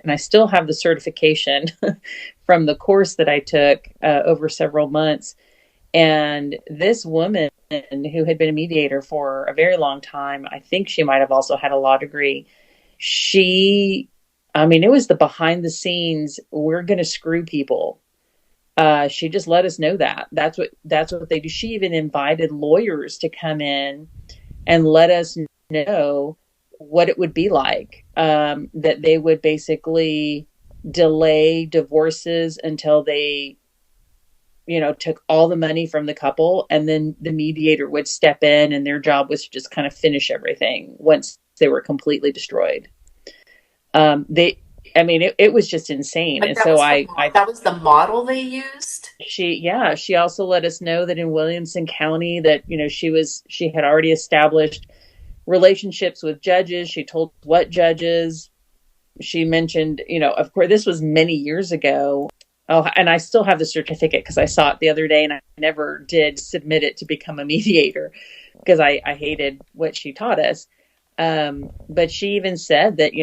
and I still have the certification from the course that I took over several months. And this woman who had been a mediator for a very long time, I think she might have also had a law degree. It was the behind the scenes, we're going to screw people. She just let us know that. That's what they do. She even invited lawyers to come in and let us know what it would be like. That they would basically delay divorces until they, took all the money from the couple, and then the mediator would step in, and their job was to just kind of finish everything once they were completely destroyed. It was just insane. Like And so that was the model they used. she also let us know that in Williamson County that, she had already established relationships with judges. She told what judges. She mentioned, of course, this was many years ago. Oh, and I still have the certificate because I saw it the other day, and I never did submit it to become a mediator because I hated what she taught us. But she even said that,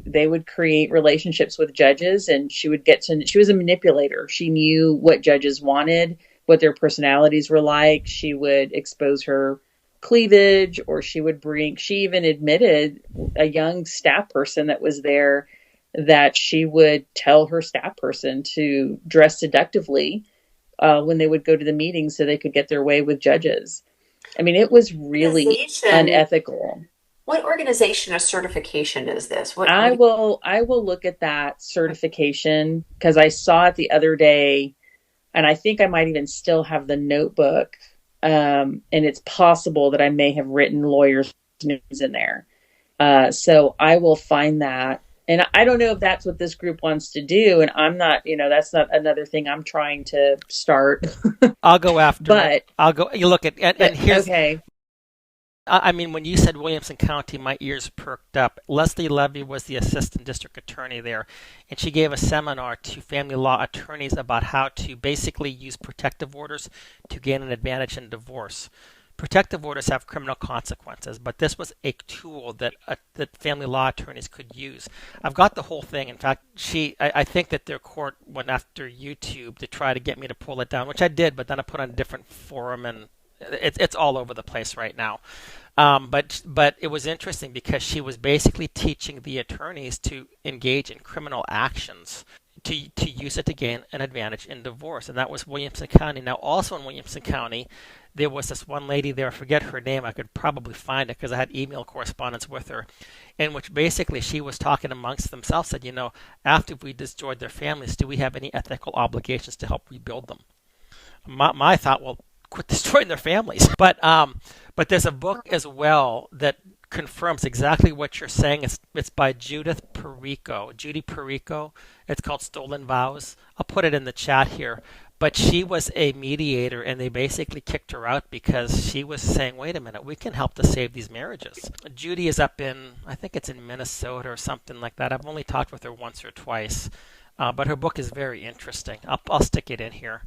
they would create relationships with judges, and she was a manipulator. She knew what judges wanted, what their personalities were like. She would expose her cleavage, or she even admitted a young staff person that was there that she would tell her staff person to dress seductively when they would go to the meeting so they could get their way with judges. It was really Organization. unethical. What organization or certification is this? I will look at that certification because I saw it the other day, and I think I might even still have the notebook. And it's possible that I may have written lawyers' names in there. So I will find that. And I don't know if that's what this group wants to do. And I'm not, that's not another thing I'm trying to start. I'll go after But it. I'll go. You look at and here's. Okay. When you said Williamson County, my ears perked up. Leslie Levy was the assistant district attorney there, and she gave a seminar to family law attorneys about how to basically use protective orders to gain an advantage in divorce. Protective orders have criminal consequences, but this was a tool that family law attorneys could use. I've got the whole thing. In fact, I think that their court went after YouTube to try to get me to pull it down, which I did, but then I put on a different forum, and it's all over the place right now. But it was interesting because she was basically teaching the attorneys to engage in criminal actions to use it to gain an advantage in divorce, and that was Williamson County. Now, also in Williamson County, there was this one lady there, I forget her name, I could probably find it because I had email correspondence with her, in which basically she was talking amongst themselves, said, after we destroyed their families, do we have any ethical obligations to help rebuild them? My thought, well, quit destroying their families. But there's a book as well that confirms exactly what you're saying. It's by Judy Perico. It's called Stolen Vows. I'll put it in the chat here. But she was a mediator, and they basically kicked her out because she was saying, wait a minute, we can help to save these marriages. Judy is up in, I think it's in Minnesota or something like that. I've only talked with her once or twice. But her book is very interesting. I'll stick it in here.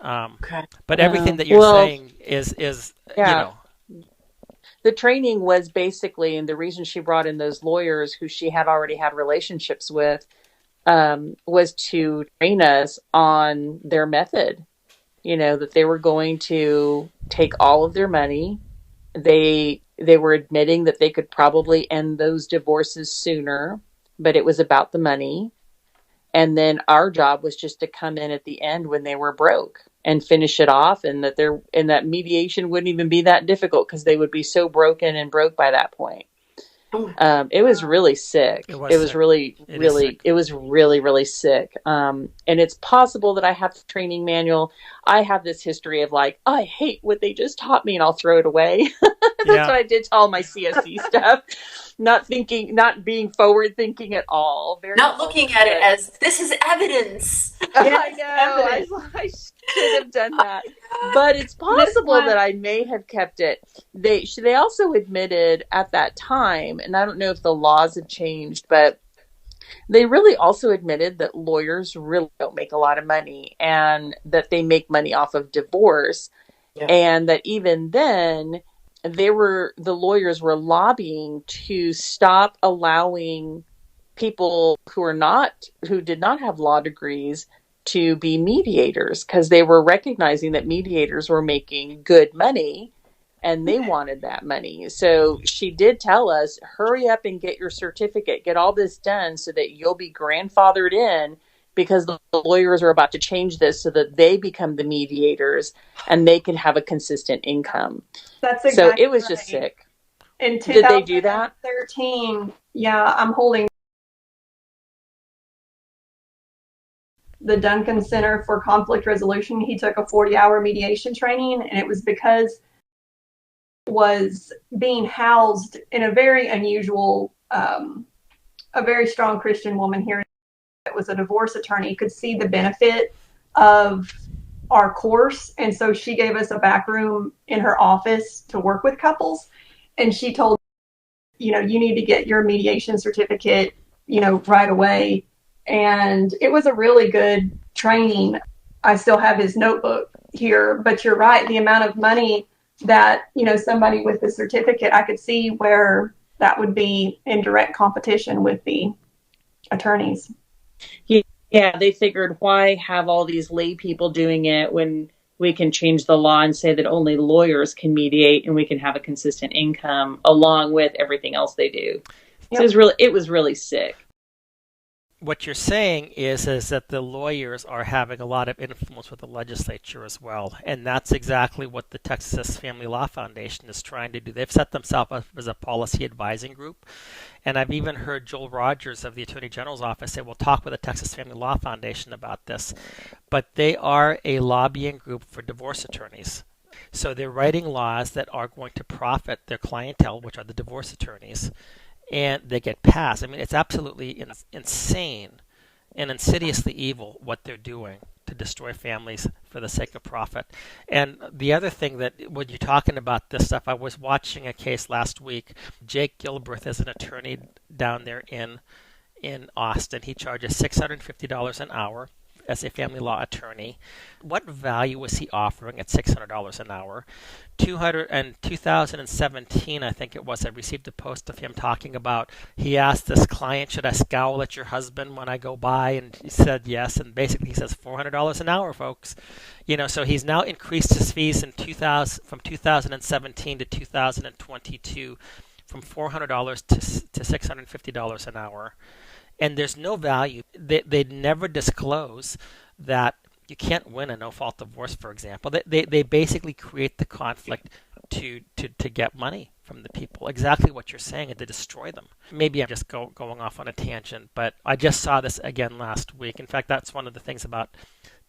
Okay. But everything that you're saying is yeah. The training was basically, and the reason she brought in those lawyers who she had already had relationships with, was to train us on their method. That they were going to take all of their money. They were admitting that they could probably end those divorces sooner, but it was about the money. And then our job was just to come in at the end when they were broke and finish it off, and that mediation wouldn't even be that difficult because they would be so broken and broke by that point. It was really sick. It was really sick. And it's possible that I have the training manual. I have this history of I hate what they just taught me, and I'll throw it away. That's what I did to all my CSC stuff. Not being forward thinking at all. Not looking at it as this is evidence. Yeah, I know. I should have done that. But it's possible that I may have kept it. They also admitted at that time, and I don't know if the laws have changed, but they really also admitted that lawyers really don't make a lot of money, and that they make money off of divorce. Yeah. And that even then, the lawyers were lobbying to stop allowing people who did not have law degrees to be mediators, because they were recognizing that mediators were making good money and they wanted that money. So she did tell us, hurry up and get your certificate, get all this done so that you'll be grandfathered in, because the lawyers are about to change this so that they become the mediators and they can have a consistent income. That's exactly so it was right. Just sick. In Did they do that? 2013, yeah, I'm holding the Duncan Center for Conflict Resolution. He took a 40-hour mediation training, and it was because was being housed in a very unusual, a very strong Christian woman here that was a divorce attorney, could see the benefit of our course. And so she gave us a back room in her office to work with couples. And she told, you need to get your mediation certificate, right away. And it was a really good training. I still have his notebook here, but you're right. The amount of money that, somebody with the certificate, I could see where that would be in direct competition with the attorneys. Yeah, they figured, why have all these lay people doing it when we can change the law and say that only lawyers can mediate and we can have a consistent income along with everything else they do. Yep. So it was really sick. What you're saying is that the lawyers are having a lot of influence with the legislature as well, and that's exactly what the Texas Family Law Foundation is trying to do. They've set themselves up as a policy advising group, and I've even heard Joel Rogers of the Attorney General's office say, we'll talk with the Texas Family Law Foundation about this. But they are a lobbying group for divorce attorneys. So they're writing laws that are going to profit their clientele, which are the divorce attorneys, and they get passed. I mean, it's absolutely insane and insidiously evil what they're doing to destroy families for the sake of profit. And the other thing that, when you're talking about this stuff, I was watching a case last week. Jake Gilbreth is an attorney down there in Austin. He charges $650 an hour as a family law attorney. What value was he offering at $600 an hour? In 2017, I think it was, I received a post of him talking about, he asked this client, should I scowl at your husband when I go by? And he said yes, and basically he says $400 an hour, folks. So he's now increased his fees from 2017 to 2022 from $400 to $650 an hour. And there's no value. They'd never disclose that you can't win a no-fault divorce, for example. They basically create the conflict to get money from the people. Exactly what you're saying, and to destroy them. Maybe I'm just going off on a tangent, but I just saw this again last week. In fact, that's one of the things about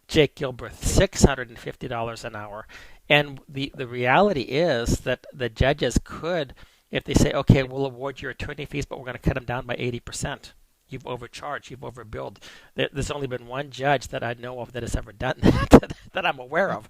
Jake Gilbreth, $650 an hour. And the reality is that the judges could, if they say, okay, we'll award your attorney fees, but we're going to cut them down by 80%. You've overcharged, you've overbilled. There's only been one judge that I know of that has ever done that, that I'm aware of.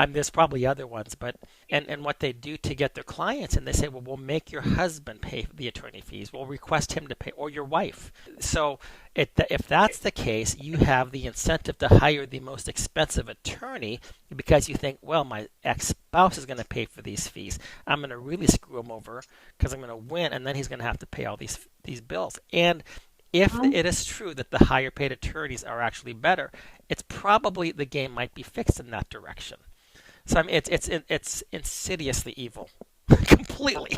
There's probably other ones, but and what they do to get their clients, and they say, well, we'll make your husband pay the attorney fees. We'll request him to pay, or your wife. So if that's the case, you have the incentive to hire the most expensive attorney because you think, well, my ex-spouse is going to pay for these fees. I'm going to really screw him over because I'm going to win, and then he's going to have to pay all these bills. And if it is true that the higher paid attorneys are actually better, it's probably the game might be fixed in that direction. So I mean, it's insidiously evil, completely.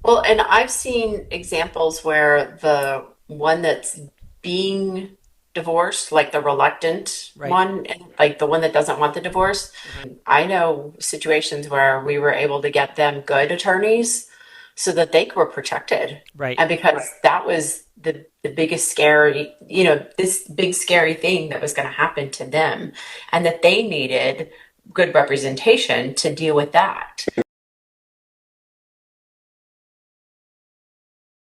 Well, and I've seen examples where the one that's being divorced, like the reluctant one, and like the one that doesn't want the divorce. Mm-hmm. I know situations where we were able to get them good attorneys so that they were protected. Right. And because that was the biggest scary, this big scary thing that was going to happen to them, and that they needed good representation to deal with that.